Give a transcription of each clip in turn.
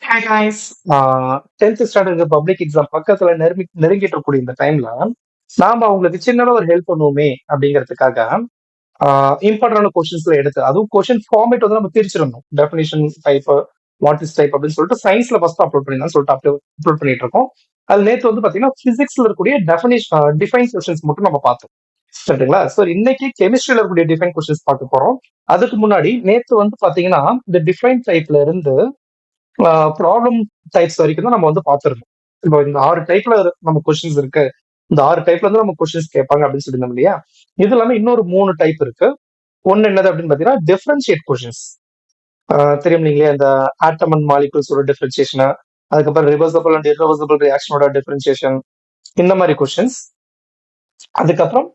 Hi guys. 10th standard public exam பக்கத்துல நெருங்கிட்டு இருக்கக்கூடிய இந்த டைம்ல நாம அவங்களுக்கு சின்னதா ஒரு ஹெல்ப் பண்ணுவோமே அப்படிங்கிறதுக்காக இம்பார்ட்டன்டான கொஸ்டின்ஸ்ல எடுத்து அதுவும் கொஸ்டின் ஃபார்மேட் வந்து நம்ம பிரிச்சிடணும். Definition type, what is type அப்படின்னு சொல்லிட்டு சயின்ஸ்ல ஃபர்ஸ்ட் அப்லோட் பண்ணிடலாம் சொல்லிட்டு அப்லோட் பண்ணிட்டு இருக்கோம். அது நேற்று வந்து பாத்தீங்கன்னா பிசிக்ஸ்ல இருக்கக்கூடிய டிஃபைன் கொஸ்டின்ஸ் மட்டும் நம்ம பார்த்தோம். சரிங்களா? ஸோ இன்னைக்கு கெமிஸ்ட்ரியில இருக்கக்கூடிய டிஃபைன் கொஸ்டின்ஸ் பார்க்க போறோம். அதுக்கு முன்னாடி நேற்று வந்து பாத்தீங்கன்னா இந்த டிஃபைன் டைப்ல இருந்து ப்ராப்ளம் டைப்ஸ் வரைக்கும் தான் நம்ம வந்து பார்த்துருந்தோம். இப்போ இந்த 6 டைப்ல நம்ம கொஸ்டின்ஸ் இருக்கு. இந்த 6 டைப்ல இருந்து நம்ம கொஸ்டின்ஸ் கேட்பாங்க அப்படின்னு சொல்லியிருந்தோம் இல்லையா? இது இல்லாம இன்னொரு 3 டைப் இருக்கு. ஒன்னு என்னது அப்படின்னு பாத்தீங்கன்னா டிஃபரன்ஷியேட் கொஸ்டின்ஸ். தெரியும் இல்லைங்களா? இந்த ஆட்டம் அண்ட் மாலிகுல்ஸோட டிஃபரன்சியேஷன், அதுக்கப்புறம் ரிவர்சபிள் அண்ட் இர்ரிவர்சபிள் ரியாக்ஷனோட டிஃபரன்சியேஷன், இந்த மாதிரி கொஸ்டின்ஸ். அதுக்கப்புறம்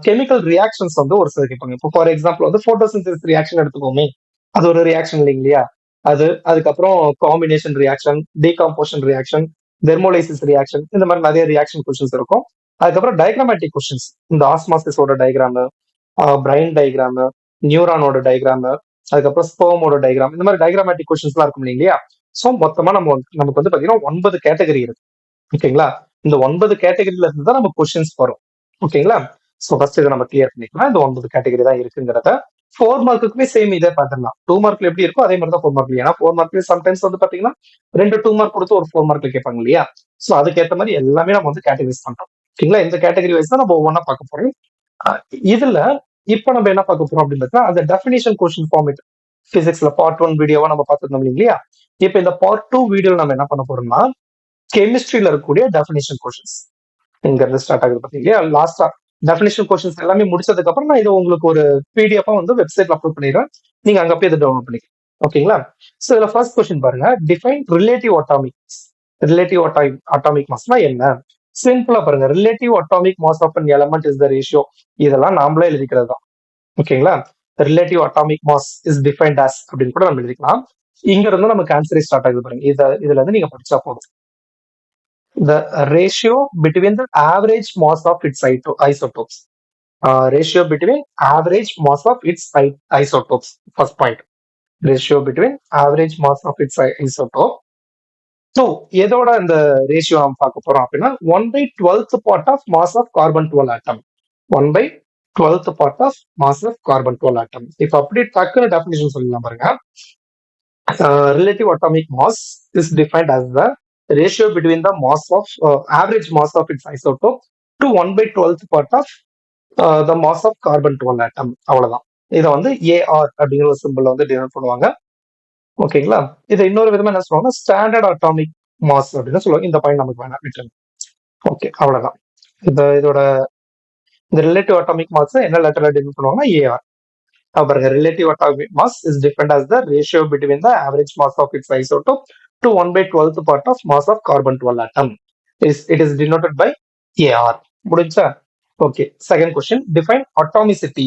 கெமிக்கல் ரியாக்ஷன்ஸ் வந்து ஒரு சில கேட்பாங்க. இப்போ ஃபார் எக்ஸாம்பிள் வந்து போட்டோசிந்தசிஸ் ரியாக்ஷன் எடுத்துக்கோமே, அது ஒரு ரியாக்ஷன் இல்லைங்களா? அதுக்கப்புறம் combination reaction, decomposition reaction, thermolysis reaction, இந்த மாதிரி நிறைய ரியாக்ஷன் கொஸ்டின்ஸ் இருக்கும். அதுக்கப்புறம் டயக்ராமேட்டிக் கொஸ்டின்ஸ், இந்த ஆஸ்மாசிஸோட டயக்ராம், பிரைன் டயக்ராம், நியூரானோட டயக்ராம், அதுக்கப்புறம் ஸ்பெர்மோட டயக்ராம், இந்த மாதிரி டயக்ராமேட்டிக் கொஸ்டின்ஸ் எல்லாம் இருக்கும் இல்லையா? ஸோ மொத்தமா நமக்கு வந்து பாத்தீங்கன்னா 9 கேட்டகரி இருக்கு. ஓகேங்களா? இந்த 9 கேட்டகரியில இருந்து தான் நம்ம கொஸ்டின்ஸ் வரும். ஓகேங்களா? ஸோ ஃபர்ஸ்ட் இதை நம்ம கிளியர் பண்ணிக்கலாம். இந்த 9 கேட்டகரி தான் இருக்குங்கிறத 4 மார்க்குக்குமே சேம் இதே பேட்டர்ன் தான். 2 மார்க்ல எப்படி இருக்கோ அதே மாதிரி தான் 4 மார்க். ஏன்னா 4 மார்க்ல சம்டைம்ஸ் வந்து பாத்தீங்கன்னா 2 மார்க் கொடுத்து ஒரு 4 மார்க்ல கேட்பாங்க இல்லையா? ஸோ அதுக்கேற்ற மாதிரி எல்லாமே நம்ம வந்து கேட்டகரைஸ் பண்றோம். ஓகேங்களா? இந்த கேட்டகரி வைஸ் தான் நம்ம ஒவ்வொன்றா பார்க்க போறோம். இதுல இப்ப நம்ம என்ன பார்க்க போறோம் அப்படின்னு பார்த்தா அந்த டெஃபினிஷன் கொஸ்டின் ஃபார்மேட் பிசிக்ஸ்ல பார்ட் 1 வீடியோவா நம்ம பார்த்துருந்தோம் இல்லையா? இப்ப இந்த பார்ட் 2 வீடியோ நம்ம என்ன பண்ண போறோம்னா கெமிஸ்ட்ரியில இருக்கக்கூடிய டெஃபினிஷன் கொஸ்டின்ஸ் இங்க இருந்து ஸ்டார்ட் ஆகுது பாத்தீங்களா? லாஸ்டா டெஃபினிஷன் கொஸ்டின்ஸ் எல்லாமே முடிச்சதுக்கு அப்புறம் நான் இதை உங்களுக்கு ஒரு பிடிஎஃப் வந்து வெப்சைட்ல அப்லோட் பண்ணிடுறேன். நீங்க அங்க போய் இதை டவுன்லோட் பண்ணிக்கலாம். ஓகேங்களா? சோ இதுல ஃபர்ஸ்ட் கொஸ்டின் பாருங்க. டிஃபைன் ரிலேட்டிவ் அட்டாமிக் அட்டாமிக் மாஸ்னா என்ன? சிம்பிளா பாருங்க. Relative atomic mass of an element is the ratio. இதெல்லாம் நாமளே எழுதிக்கிறது தான். ஓகேங்களா? Relative atomic mass is defined as அப்படின்னு கூட நம்ம எழுதிக்கலாம். இங்க இருந்து நமக்கு ஆன்சரே ஸ்டார்ட் ஆகுது பாருங்க. இதுல இருந்து நீங்க படிச்சா போதும். The ratio between the average mass of its isotopes. Ratio between average mass of its isotopes. First point. Ratio between average mass of its isotope. So, எதோட இந்த ரேஷியோ நம்ம பார்க்க போறோம் அப்படின்னா 1/12th part of mass of carbon 12 atom. 1/12th part of mass of carbon 12 atom. இப்ப அப்படி டக்குன்னு definition சொல்லலாம் பாருங்க. Relative atomic mass is defined as the ratio between the mass of average mass of its isotope to 1/12th part of the mass of carbon 12 atom. அவ்வளவுதான். இதை வந்து AR அப்படிங்கிற ஒரு சிம்பிள் வந்து டினோட் பண்ணுவாங்க. ஓகேங்களா? இதை இன்னொரு விதமா என்ன சொல்லுவாங்க, ஸ்டாண்டர்ட் அட்டாமிக் மாஸ் அப்படின்னு சொல்லுவாங்க. இந்த பாயிண்ட் நமக்கு வேணாம் விட்டுருங்க. ஓகே, அவ்வளவுதான். இதோட இந்த ரிலேட்டிவ் அட்டாமிக் மாஸ் என்ன லெட்டர்ல டினோட் பண்ணுவாங்கன்னா ஏஆர். பாருங்க, relative atomic mass is defined as the ratio between the average mass of its isotope to 1/12th part of mass of carbon 12 atom. It is denoted by AR. முடிஞ்சா? Okay. Second question. Define atomicity.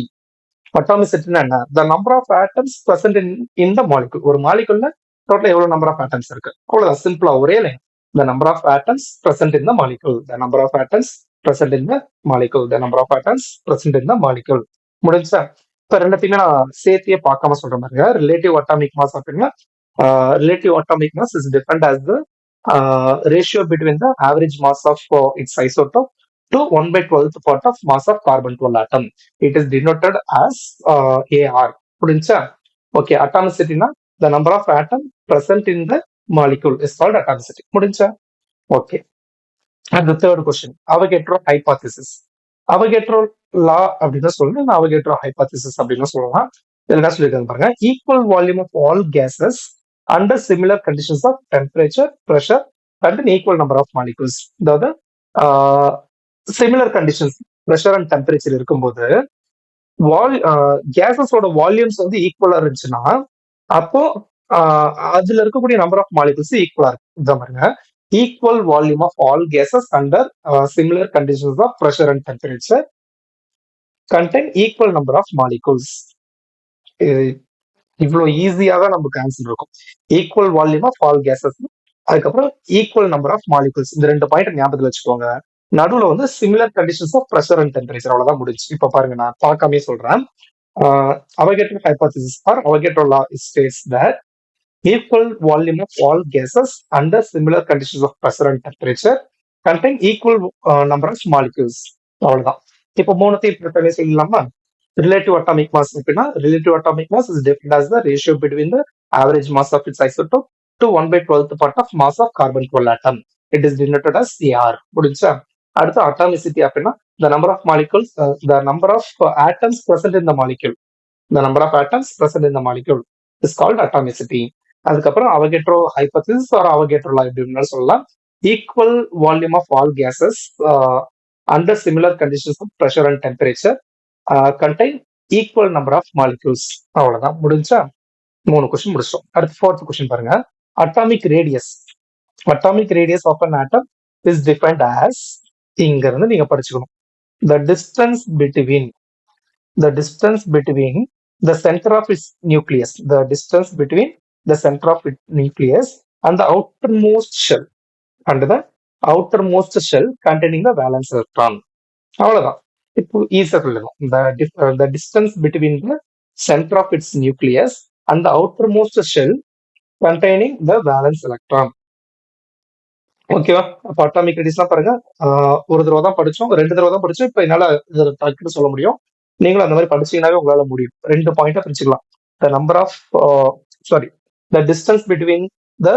அட்டாமிசிட்டினா என்ன? The number of atoms present in the molecule. ஒரு மாலிகுல்ல total எவ்வளவு number of atoms இருக்கு? அவ்வளவுதான். சிம்பிளா ஒரே line. The number of atoms present in the molecule. The number of atoms present in the molecule. The number of atoms present in the molecule. முடிஞ்சா? இப்ப ரெண்டுத்தையுமே நான் சேர்த்தியே பார்க்காம சொல்ற மாதிரிங்க. ரிலேட்டிவ் அட்டாமிக் மாஸ் அப்படின்னா relative atomic mass is defined as the ratio between the average mass of its isotope to 1/12th part of mass of carbon 12 atom. It is denoted as AR. புரிஞ்சா? Okay. அட்டாமிசிட்டினா the number of atom present in the molecule is called atomicity. முடிஞ்சா? Okay. And the third question, Avogadro hypothesis. Avogadro law அப்படின்னு சொல்லணும், Avogadro hypothesis அப்படின்னு சொல்லலாம். இதுல என்ன சொல்லியிருக்காங்க பாருங்க. Equal volume of all gases under similar conditions of temperature, pressure and an equal number of molecules. அதாவது similar conditions, pressure and temperature இருக்கும்போது கேசஸோட வால்யூம்ஸ் வந்து ஈக்குவலா இருந்துச்சுன்னா அப்போ அதுல இருக்கக்கூடிய நம்பர் ஆஃப் மாலிகுல்ஸ் ஈக்குவலா இருக்கு. இதான் பாருங்க. equal volume of all gases under similar conditions of pressure and temperature contain equal number of molecules. இவ்வளவு ஈஸியா தான் நமக்கு ஆன்சர் இருக்கும். Equal volume of all gases, அதுக்கப்புறம் ஈக்குவல் நம்பர் ஆஃப் மாலிகுல்ஸ். இந்த ரெண்டு பாயிண்ட் ஞாபகத்தில் வச்சுக்கோங்க. நடுவுல வந்து similar conditions of pressure and temperature. அவ்வளவுதான் முடிஞ்சு. இப்ப பாருங்க, நான் பார்க்காமே சொல்றேன். Avogadro hypothesis or Avogadro law states that equal volume of all gases under similar conditions of pressure and temperature contain equal number of molecules. அவ்வளவுதான். இப்போ மூணுத்தையும் ப்ரிப்பேர் செய்யலாமா? ரிலேட்டிவ் அட்டாமிக் மாஸ் அப்படின்னா relative atomic mass is defined as the ratio between the average mass of its isotope to 1/12th part of mass of carbon 12 atom. It is denoted as Ar. முடிஞ்சா? அடுத்து atomicity அப்படின்னா the number of molecules, the number of atoms present in the molecule. The number of atoms present in the molecule is called atomicity. அதுக்கப்புறம் Avogadro hypothesis or Avogadro law எப்படின்னு சொல்லலாம். Equal volume of all gases under similar conditions of pressure and temperature contain equal number of molecules. அவ்வளவுதான். முடிஞ்சா? 3 question முடிச்சிட்டோம். அடுத்து 4th question பாருங்க. Atomic radius. Atomic radius of an atom is defined as, இங்க இருந்து நீங்க படிச்சுக்கணும், the distance between the center of its nucleus, the distance between the center of its nucleus and the outermost shell containing the valence electron. அவ்வளவுதான். இப்போ ஈஸியா சொல்லணும். The distance between the center of its nucleus and the outermost shell containing the valence electron. ஓகேவா? அப்ப atomic ரேடியஸ்லாம் பாருங்க. ஒரு தடவை தான் படிச்சோம், 2 தடவை தான் படிச்சோம். இப்ப என்னால டக்குன்னு சொல்ல முடியும். நீங்களும் அந்த மாதிரி படிச்சீங்கன்னாவே உங்களால முடியும். 2 பாயிண்டா பிரிச்சுக்கலாம். The number of the distance between the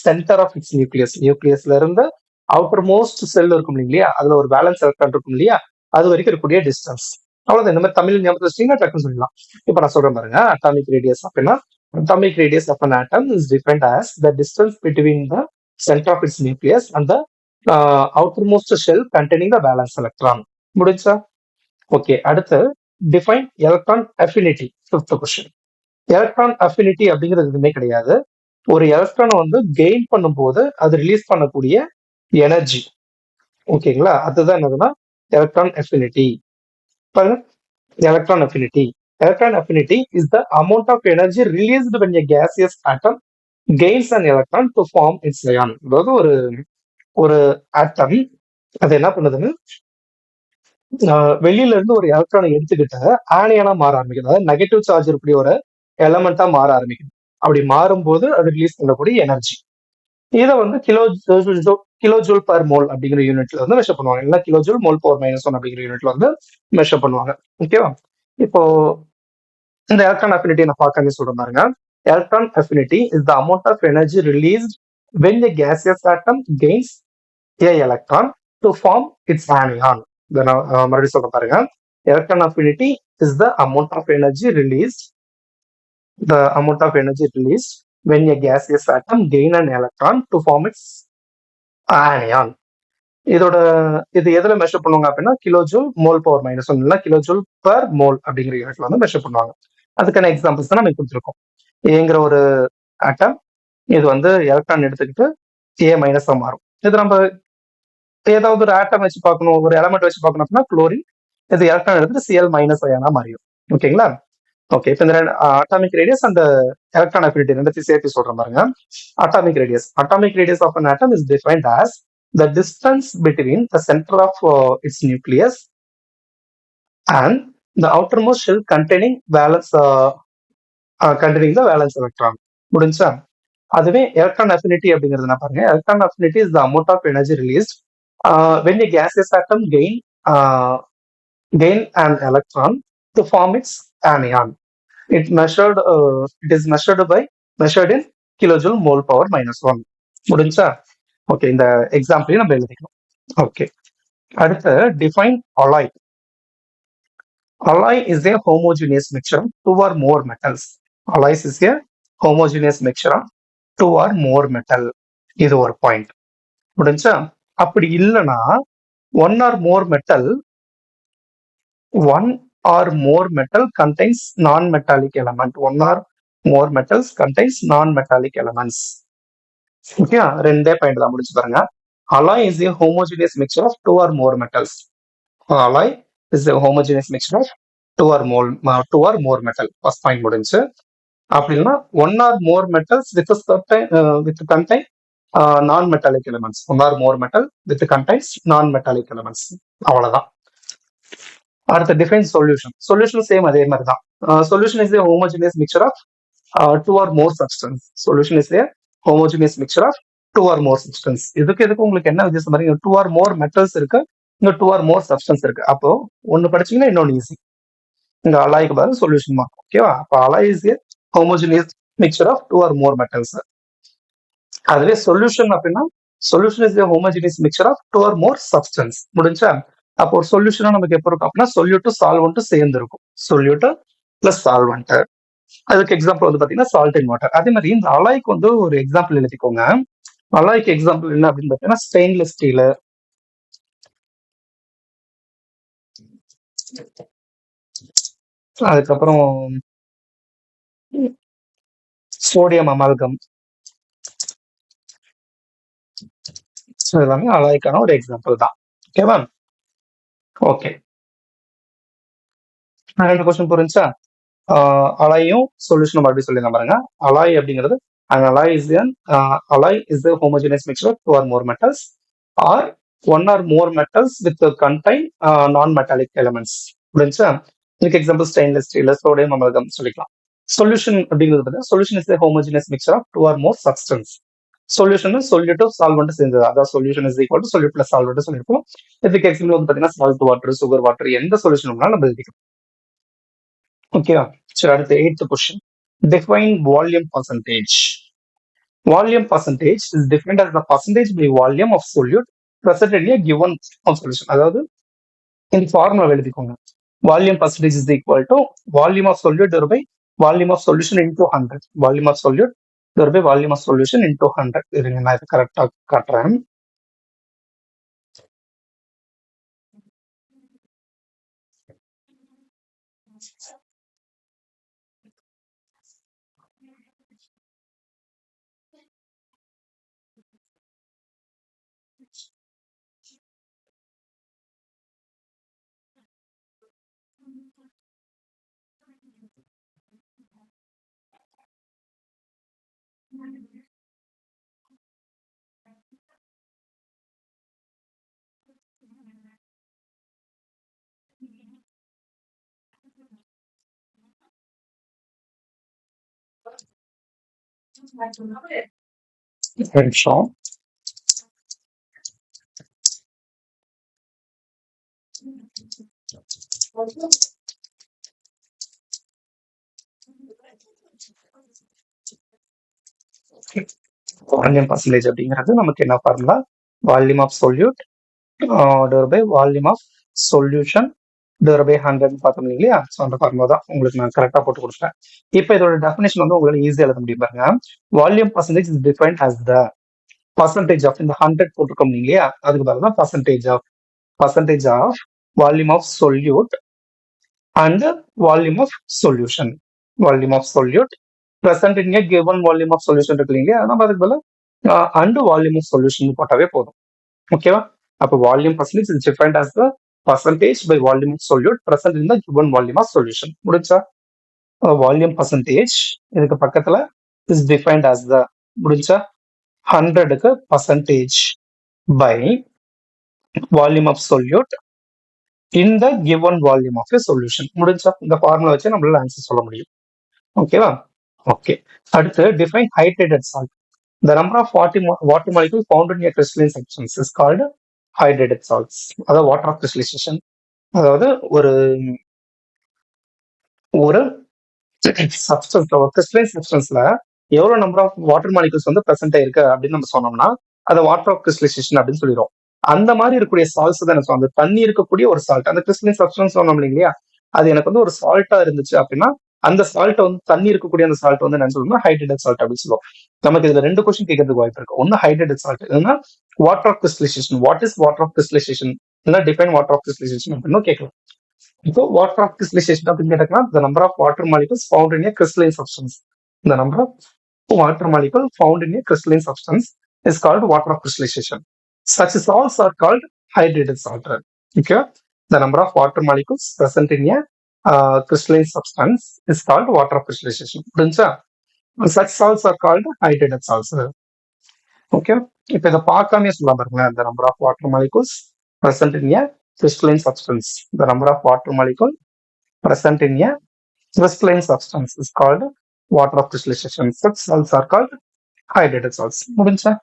centre of its நியூக்ளியஸ்ல இருந்து அவுட்டர் மோஸ்ட் செல் இருக்கும் இல்லையா, அதுல ஒரு பேலன்ஸ் எலக்ட்ரான் இருக்கும் இல்லையா, அது வரைக்கும் இருக்கக்கூடிய டிஸ்டன்ஸ். அவ்வளவுதான். இந்த மாதிரி தமிழ் ஞாபகம் வச்சிட்டீங்கன்னா டக்குன்னு சொல்லலாம். இப்ப நான் சொல்றேன் பாருங்க. அட்டாமிக் ரேடியஸ் அப்படின்னா atomic radius of an atom is defined as the distance between the center of its nucleus and the outermost shell containing the valence electron. முடிஞ்சா? ஓகே. அடுத்து define electron affinity. 5th question. Electron affinity அப்படிங்கிறது எதுவுமே கிடையாது. ஒரு எலக்ட்ரானை வந்து gain பண்ணும்போது அது ரிலீஸ் பண்ணக்கூடிய எனர்ஜி. ஓகேங்களா? அதுதான் என்னதுன்னா எலக்ட்ரான் அஃபினிட்டி. பாருங்க, electron affinity. Electron affinity is the amount of energy released when a gaseous atom gains an electron to form its ion. அதாவது ஒரு ஆட்டம் அது என்ன பண்ணுதுன்னு வெளியில இருந்து ஒரு எலக்ட்ரானை எடுத்துக்கிட்டு ஆனியனா மாற ஆரம்பிக்குது. அதாவது நெகட்டிவ் சார்ஜ் இருக்கக்கூடிய ஒரு எலமெண்டா மாற ஆரம்பிக்குது. அப்படி மாறும்போது அது ரிலீஸ் பண்ணக்கூடிய எனர்ஜி. இதை வந்து கிலோ ஜூல் பர் மோல் அப்படிங்கிற யூனிட்ல வந்து மெஷர் பண்ணுவாங்க. இல்ல கிலோ ஜூல் மோல் பவர் -1 அப்படிங்கிற யூனிட்ல வந்து மெஷர் பண்ணுவாங்க. ஓகேவா? இப்போ இந்த எலக்ட்ரான் அஃபினிட்டி நான் பார்க்கவே சொல்றேன் பாருங்க. Electron affinity is the amount of energy released when a gaseous atom gains a electron to form its anion. மறுபடியும் சொல்ற பாருங்க. Electron affinity is the amount of energy released when a gaseous atom gain an electron to form its anion. இது எதுல measure பண்ணுவாங்க அப்படின்னா kilo joule mole power -1 இல்ல kilo joule per mole அப்படிங்கிற யூனிட்ல வந்து மெஷர் பண்ணுவாங்க. அதுக்கான எக்ஸாம்பிள்ஸ் தான் நம்ம கொடுத்துருக்கோம். ஏங்கிற ஒரு ஆட்டம் இது வந்து எலக்ட்ரான் எடுத்துக்கிட்டு A- மாறும். இது நம்ம ஏதாவது ஒரு ஆட்டம் வச்சு பார்க்கணும், ஒரு எலமெண்ட் வச்சு பார்க்கணும் அப்படின்னா குளோரின் இது எலக்ட்ரான் எடுத்துட்டு Cl- அயனா மாறிடும். ஓகேங்களா? ஓகே. இப்போ இந்த atomic radius and electron affinity ரெண்டுத்தையும் சேர்த்து சொல்றேன் பாருங்க. Atomic radius of an atom is defined as the distance between the center of its nucleus and the outermost shell containing the valence electron. முடிஞ்சா? அதுவே எலக்ட்ரான் அஃபினிட்டி அப்படிங்கிறது என்ன பாருங்க. Electron affinity is the amount of energy released when a gaseous atom gain an electron to form its anion. It is measured in kilojoule mole power -1. முடிஞ்சா? Okay. இந்த எக்ஸாம்பிளையும் நம்ம எழுதிக்கணும். Okay. அடுத்து define alloy. Alloy is a homogeneous mixture of 2 or more metals. Alloys is a homogeneous mixture of 2 or more metal. இது ஒரு point. முடிஞ்சா? அப்படி இல்லைன்னா one or more metal contains non-metallic element. One or more metals contains non-metallic elements. Okay. ரெண்டே point தான். முடிச்சு பாருங்க. Alloy is a homogeneous mixture of 2 or more metals. Alloy is a homogeneous mixture of 2 or more metal. First point முடிஞ்சு. அப்படின்னா one or more metals with contain non-metallic elements. One or more metal with contains non-metallic elements. அவ்வளவுதான். அடுத்த define solution. Solution same அதே மாதிரி தான். Solution is a homogeneous mixture of two or more substance. Solution is a homogeneous mixture of two or more substance. இதுக்கு உங்களுக்கு என்ன வித்தியாசம் பாருங்க, two or more metals இருக்கு, இங்க two or more substance இருக்கு. அப்போ ஒன்னு படிச்சீங்கன்னா இன்னொன்னு ஈஸி. இங்க அலாய்க்கு பதில் சொல்யூஷன் மார்க். ஓகேவா? அப்போ alloy is a homogeneous mixture of two or more metals. அதுவே சொல்யூஷன் அப்படின்னா solution is a homogeneous mixture of two or more substance. முடிஞ்சா? அப்போ ஒரு சொல்யூஷனா நமக்கு எப்போ இருக்கும் அப்படின்னா சொல்யூட் சால்வெண்ட் சேர்ந்து இருக்கும். Solute plus solvent. அதுக்கு எக்ஸாம்பிள் வந்து பாத்தீங்கன்னா சால்ட் அண்ட் வாட்டர். அதே மாதிரி இந்த அலாய்க்கு வந்து ஒரு எக்ஸாம்பிள் எழுதிக்கோங்க. அலாய்க்கு எக்ஸாம்பிள் என்ன அப்படின்னு பாத்தீங்கன்னா ஸ்டெயின்லெஸ் ஸ்டீல், அதுக்கப்புறம் சோடியம் அமால்கம், எல்லாமே அலாய்க்கான ஒரு எக்ஸாம்பிள் தான். ஓகேவா? ஓகே, ரெண்டு கொஸ்டின் புரிஞ்சா? அலாயும் சொல்யூஷன் மறுபடியும் சொல்லிடலாம் பாருங்க. அலாய் அப்படிங்கிறது an alloy is an alloy is the homogeneous mixture of two or more metals or one or more metals with contain non-metallic elements. புரிஞ்சா? இதுக்கு example stainless steel, sodium amalgam சொல்லிக்கலாம். Solution அப்படிங்கிறது பார்த்தீங்கன்னா solution is a homogeneous mixture of two or more substance. Solution solute solvent சேர்ந்தது, அதாவது solution is equal to solute plus solvent சொல்லியிருக்கோம். இதுக்கு example வந்து பார்த்தீங்கன்னா சால்ட் வாட்டர், சுகர் வாட்டர், எந்த சொல்யூஷன் நம்ம எழுதிக்கலாம். ஓகேவா? சரி, அடுத்த 8th question. Define volume percentage. Volume percentage is defined as the percentage by volume of solute present in a given solution. அதாவது இந்த ஃபார்முலா எழுதிக்கோங்க. Volume percentage is equal to volume of solute divided by volume of solution into 100. Volume of solute divided by volume of solution into 100. இருங்க, நான் இது கரெக்டா காட்டுறேன். நிமிஷம். Volume percentage அப்படிங்கிறது நமக்கு என்ன formula? Volume of solute divided by volume of solution divided by 100 பார்த்தோம் இல்லையா? ஸோ அந்த ஃபார்முலா தான் உங்களுக்கு நான் கரெக்டாக போட்டு கொடுத்துட்டேன். இப்போ இதோட டெஃபினேஷன் வந்து உங்களால ஈஸியாக எழுத முடியும் பாருங்க. Volume percentage is defined as the percentage of, இந்த 100 போட்டிருக்கோம் இல்லையா, அதுக்கு பதிலா percentage of volume of solute and volume of solution. Volume of solute present in a given volume of solution இருக்கு இல்லையா, நம்ம அதுக்கு பதிலா and volume of solution போட்டாவே போதும். ஓகேவா? அப்போ volume percentage is defined as the percentage by volume of solute present in the given volume of solution. முடிஞ்சா? வால்யூம் பர்சன்டேஜ் இதுக்கு பக்கத்துல is defined as the, முடிஞ்சா? 100க்கு percentage by volume of solute in the given volume of a solution. முடிஞ்சா? இந்த formula வச்சு நம்மளால answer சொல்ல முடியும். ஓகேவா? ஓகே, அடுத்து define hydrated salt. The number of water molecules found in a crystalline substance is called hydrated salts. அதாவது water of crystallisation. அதாவது ஒரு ஒரு சப்ஸ்டன்ஸ், ஒரு கிறிஸ்டலைன் சப்ஸ்டன்ஸ்ல எவ்வளவு நம்பர் ஆஃப் வாட்டர் மாலிகூல்ஸ் வந்து பிரசன்ட் ஆயிருக்கு அப்படின்னு நம்ம சொன்னோம்னா அதை வாட்டர் ஆஃப் கிறிஸ்டலைசேஷன் அப்படின்னு சொல்லிடுவோம். அந்த மாதிரி இருக்கக்கூடிய சால்ட்ஸ் தான் எனக்கு அந்த தண்ணி இருக்கக்கூடிய ஒரு சால்ட், அந்த கிறிஸ்டலைன் சப்ஸ்டன்ஸ் சொன்னோம் இல்லையா, அது எனக்கு வந்து ஒரு சால்ட்டா இருந்துச்சு அப்படின்னா அந்த சால்ட்டை வந்து தண்ணி இருக்கக்கூடிய அந்த சால்ட் வந்து என்ன சொல்லணும்னா ஹைட்ரேட்டட் சால்ட் அப்படின்னு சொல்லுவோம். நமக்கு இதுல ரெண்டு கொஸ்டின் கேட்கறதுக்கு வாய்ப்பு இருக்கு. ஒன்னு ஹைட்ரேட்டட் சால்ட், இல்லைன்னா water of crystallization. What is water of crystallization, இல்லைன்னா டிஃபைன் வாட்டர் ஆஃப் கிறிஸ்டலைசேஷன் அப்படின்னு கேட்கலாம். இப்போ வாட்டர் ஆஃப் கிறிஸ்டலைசேஷன் அப்படின்னு கேட்டா the number of water molecules found in a crystalline substance. The number of water molecules found in a crystalline substance is called water of crystallization. Such salts are called hydrated salt. Okay, the number of water molecules present in a crystalline substance is called water of crystallization. புரிஞ்சா? Such salts are called hydrated salts. Okay, இப்போ இதை பார்க்காமே சொல்லலாம் பாருங்களேன். The number of water molecules present in a crystalline substance. The number of water molecule present in a crystalline substance is called water of crystallization. Such salts are called hydrated salts. முடிஞ்சா?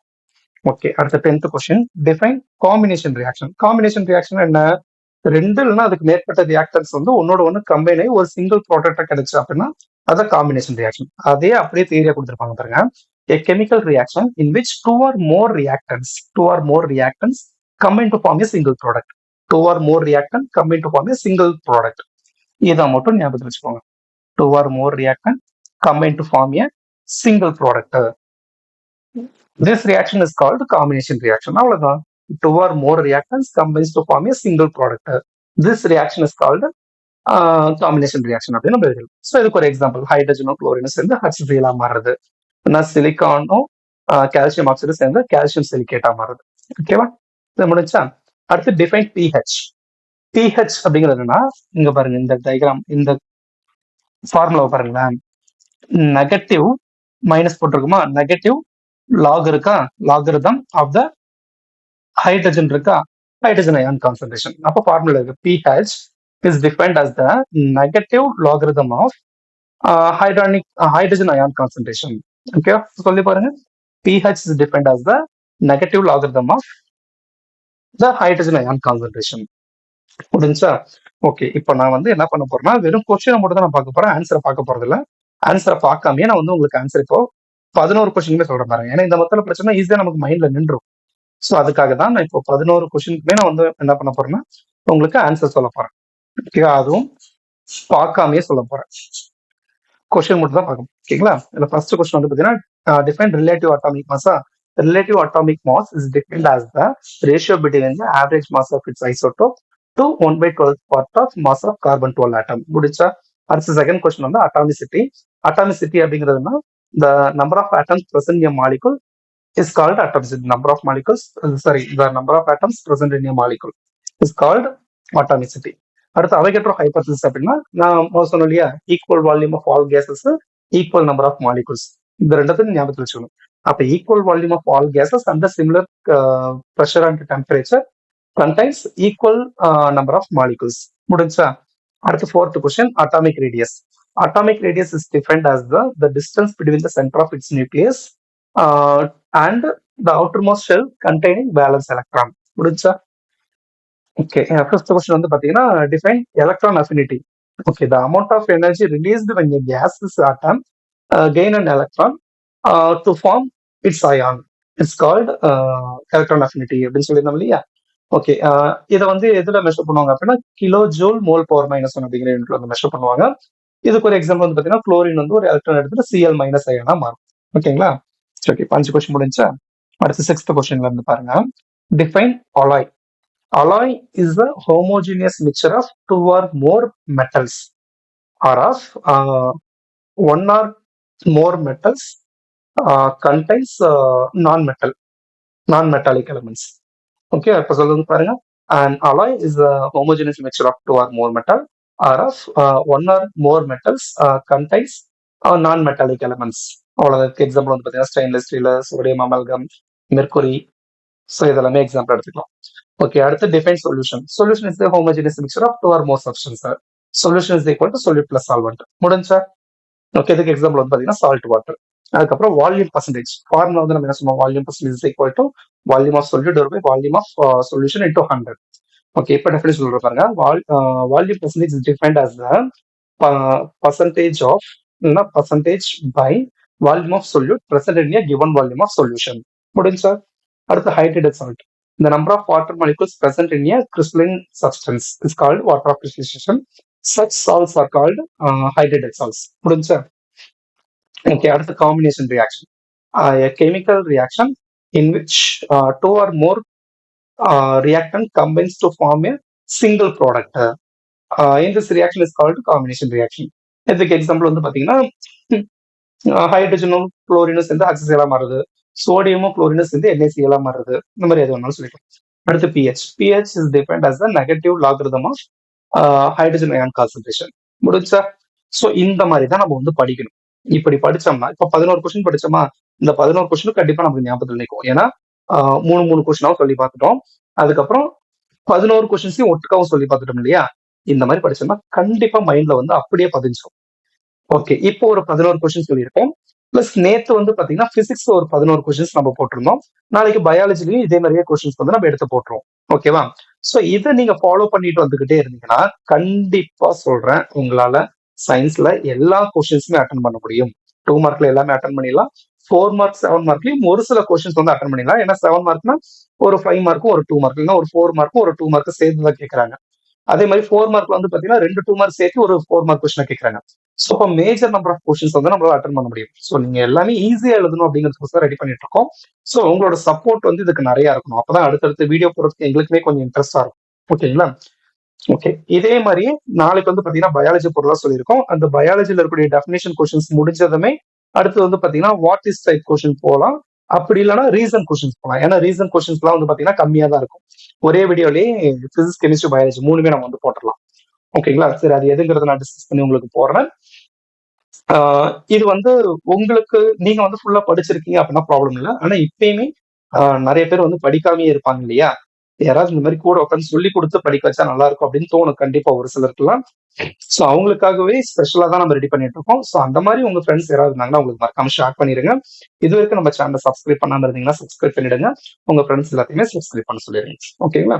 Okay, அடுத்த 10th question. Define combination reaction. Combination reaction என்ன? ரெண்டு இல்லைன்னா அதுக்கு மேற்பட்ட reactance வந்து ஒன்னோட ஒன்று கம்பைன் ஆகி ஒரு சிங்கிள் ப்ராடக்டா கிடைச்சு அப்படின்னா அதான் காம்பினேஷன் ரியாக்ஷன். அதே அப்படியே தியரியா கொடுத்துருப்பாங்க பாருங்க. A chemical reaction in which two or more reactants combine to form a single product. Two or more reactants combine to form a single product. இதை மட்டும் ஞாபகத்தில் வச்சுக்கோங்க. Two or more reactants combine to form a single product. This reaction is called combination reaction. அவ்வளவுதான். Two or more reactants combines to form a single product. This reaction is called combination reaction அப்படின்னு நம்ம எழுதலாம். So இதுக்கு ஒரு example, ஹைட்ரஜனும் குளோரினும் சேர்ந்து HCl மாறுறது, சிலிக்கானும் calcium ஆக்சைடும் சேர்ந்து calcium சிலிகேட்டா மாறுது. ஓகேவா? இது முடிஞ்சா அடுத்து டிஃபைன் pH. pH அப்படிங்கிறதுனா இங்க பாருங்க, இந்த டயக்ராம், இந்த ஃபார்முலாவை பாருங்களேன். நெகட்டிவ் மைனஸ் போட்டிருக்குமா, நெகட்டிவ் லாக் இருக்கா, லாகரிதம் ஆஃப் த ஹைட்ரஜன் இருக்கா, ஹைட்ரஜன் அயான் கான்சன்ட்ரேஷன். அப்போ ஃபார்முலா இருக்கு, pH is defined as the negative logarithm of hydrogen ion concentration. Okay, சொல்லி பாருங்க. pH is defined as the negative logarithm of the hydrogen ion concentration. முடிஞ்சா? Okay, இப்போ நான் வந்து என்ன பண்ண போறேன்னா வெறும் கொஸ்டினை மட்டும் தான் நான் பார்க்க போறேன், ஆன்சரை பார்க்க போறது இல்லை. ஆன்சரை பார்க்காமயே நான் வந்து உங்களுக்கு ஆன்சர் இப்போ 11 கொஸ்டினுமே சொல்றேன் பாருங்க. ஏன்னா இந்த மொத்தம் பிரச்சனை ஈஸியா நமக்கு மைண்ட்ல நின்றும். ஸோ அதுக்காக தான் நான் இப்போ 11 கொஸ்டினுக்குமே நான் வந்து என்ன பண்ண போறேன்னா உங்களுக்கு ஆன்சர் சொல்ல போறேன். அதுவும் பார்க்காமயே சொல்ல போறேன், கொஸ்டின் மட்டும் தான் பார்க்கணும். ஓகேங்களா? இதுல ஃபர்ஸ்ட் கொஸ்டின் வந்து பாத்தீங்கன்னா டிஃபைன் ரிலேட்டிவ் அட்டாமிக் மாஸா. Relative atomic mass is defined as the ratio between the average mass of its isotope to 1/12 part of mass of carbon-12 atom. முடிச்சா? அடுத்த செகண்ட் கொஸ்டின் வந்து அட்டாமிசிட்டி. அட்டாமிசிட்டி அப்படிங்கிறதுனா the number of atoms present in a molecule is called atomicity. Number of molecules, the number of atoms present in a molecule is called atomicity. அடுத்து அவைகட்ரோ hypothesis அப்படின்னா நான் சொன்னேன் இல்லையா, equal volume of all gases, equal number of molecules. இந்த ரெண்டுத்தையும் ஞாபகத்தில் வச்சுக்கணும். அப்ப equal volume of all gases under similar pressure and temperature contains equal number of molecules. முடிஞ்சா? அடுத்து fourth question, atomic radius. Atomic radius is defined as the distance between the center of its nucleus and the outermost shell containing valence electron. முடிஞ்சா? Okay, first question வந்து பாத்தீங்கன்னா define electron affinity. Okay, the amount of energy released when a gaseous atom gain an electron to form its ion is called electron affinity அப்படின்னு சொல்லியிருந்தோம் இல்லையா? Okay, இதை வந்து எதுல measure பண்ணுவாங்க அப்படின்னா கிலோ ஜூல் மோல் பவர் -1 அப்படிங்கிற யூனிட்ல வந்து மெஷர் பண்ணுவாங்க. இதுக்கு ஒரு எக்ஸாம்பிள் வந்து பாத்தீங்கன்னா குளோரின் வந்து ஒரு எலக்ட்ரான் எடுத்துட்டு Cl- அயனா மாறும். ஓகேங்களா? ஓகே, 5 கொஸ்டின் முடிஞ்சா? அடுத்து 6th கொஸ்டின்ல இருந்து பாருங்க. Define alloy. Alloy is a homogeneous mixture of two or more metals or of one or more metals contains non-metallic elements. Okay, அப்ப சொல்லுங்க பாருங்க. An alloy is a homogeneous mixture of two or more metal or of one or more metals contains non-metallic elements. அவ்வளவுக்கு example வந்து பாத்தீங்கன்னா stainless steel, sodium amalgam, mercury. So இதெல்லாமே example எடுத்துக்கலாம். Okay, அடுத்து define solution. Solution is the homogeneous mixture of two or more substance. Solution is equal to solute plus solvent. முடிஞ்சா? Okay, இதுக்கு example வந்து பாத்தீங்கன்னா சால்ட் வாட்டர். அதுக்கப்புறம் volume percentage. Formula வந்து நம்ம என்ன சொன்னோம், volume percentage is equal to volume of solute by volume of solution into 100. Okay, இப்போ டெஃபினிஷன் சொல்ற பாருங்க. Volume percentage is defined as the percentage of percentage by volume of solute present in a given volume of solution. முடிஞ்சா? அடுத்து hydrated salt. The number of water molecules present in a crystalline substance is called water of crystallization. Such salts are called hydrated salts. முடிஞ்சா? Okay, அடுத்து combination reaction. A chemical reaction in which two or more reactant combines to form a single product. In this reaction is called combination reaction. இதுக்கு example வந்து பாத்தீங்கன்னா ஹைட்ரஜனும் குளோரினும் சேர்ந்து HCl மாறுது, சோடியமும் குளோரினும் சேர்ந்து NaCl மாறுது. இந்த மாதிரி எது வேணாலும் சொல்லிக்கலாம். அடுத்து pH. pH is defined as the negative logarithm of hydrogen ion concentration. முடிஞ்சா? ஸோ இந்த மாதிரி தான் நம்ம வந்து படிக்கணும். இப்படி படிச்சோம்னா இப்போ 11 கொஸ்டின் படிச்சோமா, இந்த 11 கொஸ்டினும் கண்டிப்பா நமக்கு ஞாபகத்தில் நிற்கும். ஏன்னா 3 கொஸ்டினாவும் சொல்லி பார்த்துட்டோம். அதுக்கப்புறம் 11 கொஸ்டின்ஸையும் ஒட்டுக்காவும் சொல்லி பார்த்துட்டோம் இல்லையா? இந்த மாதிரி படிச்சோம்னா கண்டிப்பா மைண்ட்ல வந்து அப்படியே பதிஞ்சிடும். ஓகே. இப்போ ஒரு 11 கொஸ்டின் சொல்லியிருக்கோம். பிளஸ் நேத்து வந்து பாத்தீங்கன்னா, பிசிக்ஸ்ல ஒரு 11 கொஸ்டின்ஸ் நம்ம போட்டிருந்தோம். நாளைக்கு பயாலஜிலயும் இதே மாதிரியே கொஸ்டின்ஸ் வந்து நம்ம எடுத்து போட்டுருவோம். ஓகேவா? சோ இத நீங்க ஃபாலோ பண்ணிட்டு வந்துகிட்டே இருந்தீங்கன்னா, கண்டிப்பா சொல்றேன், உங்களால சயின்ஸ்ல எல்லா கொஸ்டின்ஸுமே அட்டெண்ட் பண்ண முடியும். 2 மார்க்ல எல்லாமே அட்டெண்ட் பண்ணிடலாம். 4 மார்க், 7 மார்க்லயும் ஒரு சில கொஸ்டின்ஸ் வந்து அட்டெண்ட் பண்ணிடலாம். ஏன்னா 7 மார்க்னா ஒரு 5 மார்க்கும், ஒரு 2 மார்க், இல்லைன்னா ஒரு 4 மார்க்கும், ஒரு 2 மார்க்கும் சேர்த்து தான் கேட்கறாங்க. அதே மாதிரி 4 மார்க்ல வந்து பாத்தீங்கன்னா 2 2 மார்க் சேர்த்து ஒரு 4 மார்க் கொஸ்டின் கேட்கறாங்க. சோ அப்ப மேஜர் நம்பர் ஆஃப் கொஸ்டின்ஸ் வந்து நம்மளால அட்டெண்ட் பண்ண முடியும். சோ நீங்க எல்லாமே ஈஸியா எழுதணும் அப்படிங்கிறதுக்கு ரெடி பண்ணிட்டு இருக்கோம். சோ உங்களோட சப்போர்ட் வந்து இதுக்கு நிறைய இருக்கணும். அப்பதான் அடுத்தடுத்த வீடியோ போறதுக்கு எங்களுக்குமே கொஞ்சம் இன்ட்ரெஸ்டா இருக்கும். ஓகேங்களா? ஓகே. இதே மாரி நாளைக்கு வந்து பாத்தீங்கன்னா பயாலஜி பொருளா சொல்லியிருக்கோம். அந்த பயாலஜில இருக்கக்கூடிய டெஃபினிஷன் கொஸ்டின்ஸ் முடிஞ்சதுமே அடுத்து வந்து பாத்தீங்கன்னா வாட் இஸ் டைப் கொஸ்டின் போலாம். அப்படி இல்லைன்னா ரீசன் கொஸ்டின்ஸ் போலாம். ஏன்னா ரீசன் கொஸ்டின்ஸ்லாம் வந்து பாத்தீங்கன்னா கம்மியா தான் இருக்கும். ஒரே வீடியோலயே பிசிக்ஸ், கெமிஸ்ட்ரி, பயாலஜி 3மே நம்ம வந்து போட்டுறலாம். ஓகேங்களா? சரி, அது எதுங்கிறத நான் டிஸ்கஸ் பண்ணி உங்களுக்கு போடுறேன். இது வந்து உங்களுக்கு நீங்க வந்து ஃபுல்லா படிச்சிருக்கீங்க அப்படின்னா ப்ராப்ளம் இல்ல. ஆனா இப்பயுமே நெறைய பேர் வந்து படிக்காமயே இருப்பாங்க இல்லையா? யாராவது இந்த மாரி கூட உட்கார்ந்து சொல்லிக் குடுத்து படிக்க வச்சா நல்லா இருக்கும் அப்படின்னு தோணும் கண்டிப்பா ஒரு சிலருக்குலாம். சோ அவங்களுக்காகவே ஸ்பெஷலா தான் நம்ம ரெடி பண்ணிட்டு இருக்கோம். சோ அந்த மாரி உங்க ஃப்ரெண்ட்ஸ் யாராவது இருந்தாங்கன்னா உங்களுக்கு மறக்காம ஷேர் பண்ணிருங்க. இதுவரைக்கும் நம்ம சேனல சப்ஸ்கிரைப் பண்ணாம இருந்தீங்கன்னா சப்ஸ்கிரைப் பண்ணிடுங்க. உங்க ஃப்ரெண்ட்ஸ் எல்லாத்தையுமே சப்ஸ்கிரைப் பண்ண சொல்லிருங்க. ஓகேங்களா?